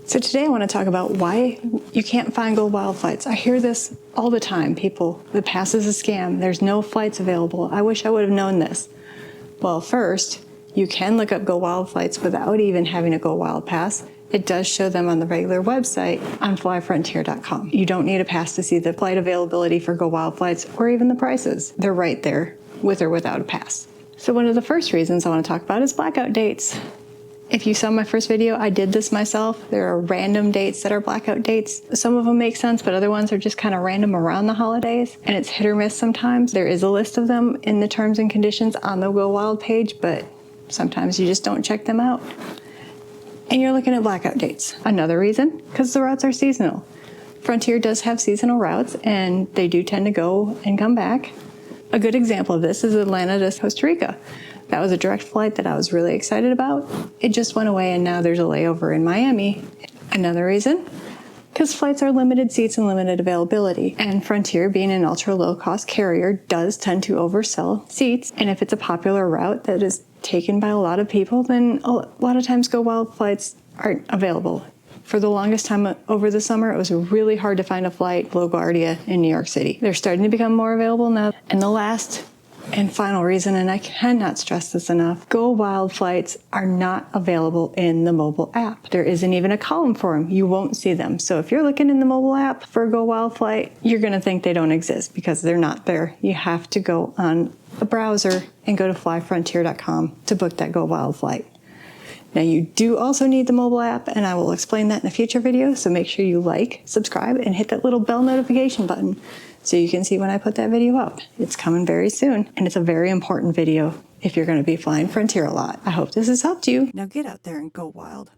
So today I want to talk about why you can't find Go Wild flights. I hear this all the time. People, the pass is a scam. There's no flights available. I wish I would have known this. Well, first, you can look up Go Wild flights without even having a Go Wild pass. It does show them on the regular website on flyfrontier.com. You don't need a pass to see the flight availability for Go Wild flights or even the prices. They're right there with or without a pass. So one of the first reasons I want to talk about is blackout dates. If you saw my first video, I did this myself. There are random dates that are blackout dates. Some of them make sense, but other ones are just kind of random around the holidays, and it's hit or miss sometimes. There is a list of them in the terms and conditions on the Go Wild page, but sometimes you just don't check them out. And you're looking at blackout dates. Another reason, because the routes are seasonal. Frontier does have seasonal routes, and they do tend to go and come back. A good example of this is Atlanta to Costa Rica. That was a direct flight that I was really excited about. It just went away, and now there's a layover in Miami. Another reason, because flights are limited seats and limited availability. And Frontier, being an ultra low cost carrier, does tend to oversell seats. And if it's a popular route that is taken by a lot of people, then a lot of times Go Wild flights aren't available. For the longest time over the summer, it was really hard to find a flight LaGuardia in New York City. They're starting to become more available now. And the last and final reason, and I cannot stress this enough, Go Wild flights are not available in the mobile app. There isn't even a column for them. You won't see them. So if you're looking in the mobile app for a Go Wild flight, you're going to think they don't exist because they're not there. You have to go on a browser and go to flyfrontier.com to book that Go Wild flight. Now you do also need the mobile app, and I will explain that in a future video, so make sure you like, subscribe, and hit that little bell notification button so you can see when I put that video up. It's coming very soon, and it's a very important video if you're going to be flying Frontier a lot. I hope this has helped you. Now get out there and go wild.